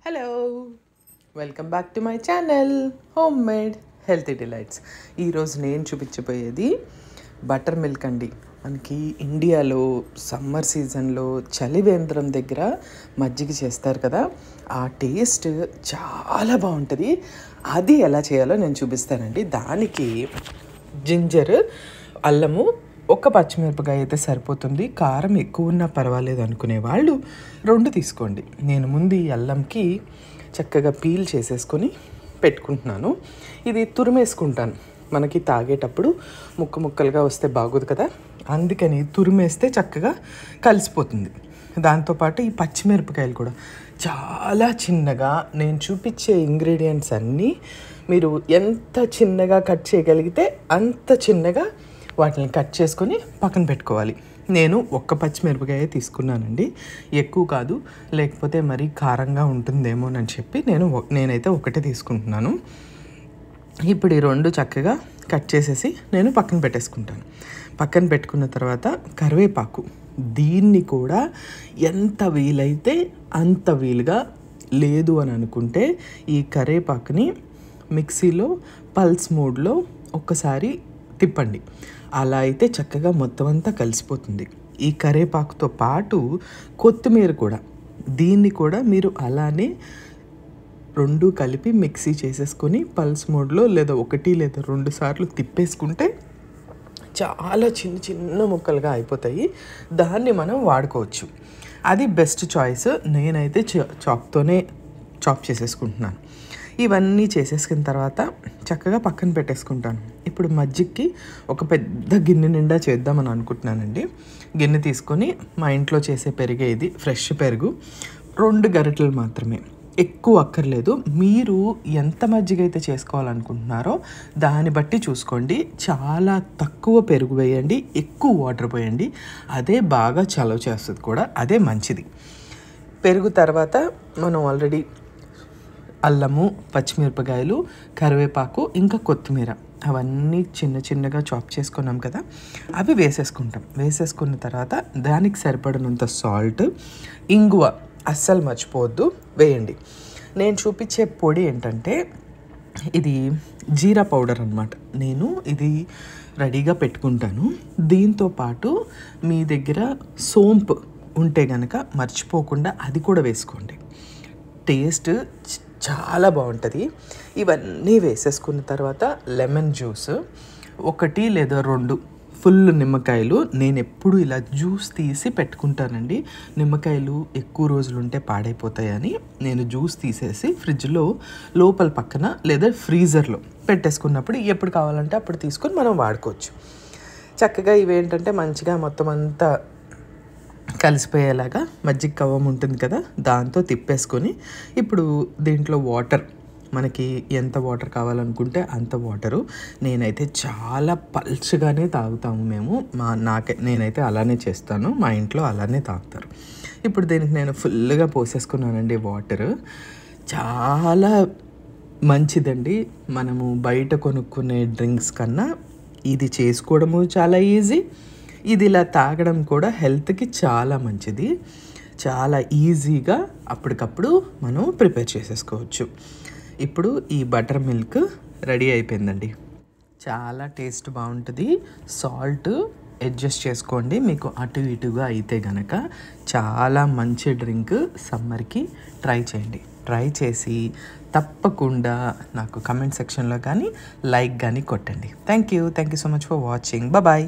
Hello, welcome back to my channel home made healthy delights. ఈరోజు నేను చూపించబోయేది butter milk అండి. మనకి ఇండియాలో సమ్మర్ సీజన్లో చలివేంద్రం దగ్గర మజ్జిగ చేస్తారు కదా, ఆ టేస్ట్ చాలా బాగుంటుంది. అది ఎలా చేయాలో నేను చూపిస్తానండి. దానికి జింజర్, అల్లము, ఒక పచ్చిమిరపకాయ అయితే సరిపోతుంది. కారం ఎక్కువ ఉన్నా పర్వాలేదు అనుకునే వాళ్ళు 2 తీసుకోండి. నేను ముందు ఈ అల్లంకి చక్కగా పీల్ చేసేసుకొని పెట్టుకుంటున్నాను. ఇది తురిమేసుకుంటాను. మనకి తాగేటప్పుడు ముక్కలుగా వస్తే బాగోదు కదా, అందుకని తురిమేస్తే చక్కగా కలిసిపోతుంది. దాంతోపాటు ఈ పచ్చిమిరపకాయలు కూడా చాలా చిన్నగా, నేను చూపించే ఇంగ్రీడియంట్స్ అన్నీ మీరు ఎంత చిన్నగా కట్ చేయగలిగితే అంత చిన్నగా వాటిని కట్ చేసుకొని పక్కన పెట్టుకోవాలి. నేను ఒక్క పచ్చిమిరపకాయ తీసుకున్నానండి, ఎక్కువ కాదు, లేకపోతే మరీ కారంగా ఉంటుందేమోనని చెప్పి నేనైతే ఒకటే తీసుకుంటున్నాను. ఇప్పుడు ఈ 2 చక్కగా కట్ చేసేసి నేను పక్కన పెట్టేసుకుంటాను. పక్కన పెట్టుకున్న తర్వాత కరివేపాకు, దీన్ని కూడా ఎంత వీలైతే అంత వీలుగా, లేదు అని అనుకుంటే ఈ కరివేపాకుని మిక్సీలో పల్స్ మోడ్లో ఒక్కసారి తిప్పండి. అలా అయితే చక్కగా మొత్తం అంతా కలిసిపోతుంది. ఈ కరివేపాకుతో పాటు కొత్తిమీర కూడా, దీన్ని కూడా మీరు అలానే 2 కలిపి మిక్సీ చేసేసుకొని పల్స్ మోడ్లో లేదా 1 లేదా 2 సార్లు తిప్పేసుకుంటే చాలా చిన్న చిన్న ముక్కలుగా అయిపోతాయి. దాన్ని మనం వాడుకోవచ్చు. అది బెస్ట్ చాయిస్. నేనైతే చాప్తోనే చాప్ చేసేసుకుంటున్నాను. ఇవన్నీ చేసేసుకున్న తర్వాత చక్కగా పక్కన పెట్టేసుకుంటాను. ఇప్పుడు మజ్జిగకి ఒక పెద్ద గిన్నె నిండా చేద్దామని అనుకుంటున్నానండి. గిన్నె తీసుకొని, మా ఇంట్లో చేసే పెరుగే ఇది, ఫ్రెష్ పెరుగు, 2 గరిటెలు మాత్రమే, ఎక్కువ అక్కర్లేదు. మీరు ఎంత మజ్జిగ అయితే చేసుకోవాలనుకుంటున్నారో దాన్ని బట్టి చూసుకోండి. చాలా తక్కువ పెరుగు వేయండి, ఎక్కువ వాటర్ పోయండి. అదే బాగా చలవ చేస్తుంది కూడా, అదే మంచిది. పెరుగు తర్వాత మనం ఆల్రెడీ అల్లము, పచ్చిమిరపకాయలు, కరివేపాకు, ఇంకా కొత్తిమీర అవన్నీ చిన్న చిన్నగా చాప్ చేసుకున్నాం కదా, అవి వేసేసుకుంటాం. వేసేసుకున్న తర్వాత దానికి సరిపడినంత సాల్ట్, ఇంగువ అస్సలు మర్చిపోవద్దు, వేయండి. నేను చూపించే పొడి ఏంటంటే ఇది జీరా పౌడర్ అన్నమాట. నేను ఇది రెడీగా పెట్టుకుంటాను. దీంతో పాటు మీ దగ్గర సోంపు ఉంటే కనుక మర్చిపోకుండా అది కూడా వేసుకోండి. టేస్ట్ చాలా బాగుంటుంది. ఇవన్నీ వేసేసుకున్న తర్వాత లెమన్ జ్యూస్ 1 లేదా 2 ఫుల్ నిమ్మకాయలు. నేను ఎప్పుడు ఇలా జ్యూస్ తీసి పెట్టుకుంటానండి. నిమ్మకాయలు ఎక్కువ రోజులు ఉంటే పాడైపోతాయని నేను జ్యూస్ తీసేసి ఫ్రిడ్జ్లో లోపల పక్కన లేదా ఫ్రీజర్లో పెట్టేసుకున్నప్పుడు ఎప్పుడు కావాలంటే అప్పుడు తీసుకొని మనం వాడుకోవచ్చు. చక్కగా ఇవేంటంటే మంచిగా మొత్తం అంతా కలిసిపోయేలాగా మజ్జిగ కవ్వం ఉంటుంది కదా, దాంతో తిప్పేసుకొని ఇప్పుడు దీంట్లో వాటర్, మనకి ఎంత వాటర్ కావాలనుకుంటే అంత వాటరు. నేనైతే చాలా పల్చగానే తాగుతాము మేము, నేనైతే అలానే చేస్తాను, మా ఇంట్లో అలానే తాగుతారు. ఇప్పుడు దీనికి నేను ఫుల్గా పోసేసుకున్నానండి వాటర్. చాలా మంచిదండి. మనము బయట కొనుక్కునే డ్రింక్స్ కన్నా ఇది చేసుకోవడము చాలా ఈజీ. ఇది ఇలా తాగడం కూడా హెల్త్కి చాలా మంచిది. చాలా ఈజీగా అప్పటికప్పుడు మనం ప్రిపేర్ చేసేసుకోవచ్చు. ఇప్పుడు ఈ బటర్ మిల్క్ రెడీ అయిపోయిందండి. చాలా టేస్ట్ బాగుంటుంది. సాల్ట్ అడ్జస్ట్ చేసుకోండి, మీకు అటు ఇటుగా అయితే కనుక. చాలా మంచి డ్రింక్, సమ్మర్కి ట్రై చేయండి. ట్రై చేసి తప్పకుండా నాకు కమెంట్ సెక్షన్లో కానీ లైక్ కానీ కొట్టండి. Thank you so much for watching. Bye.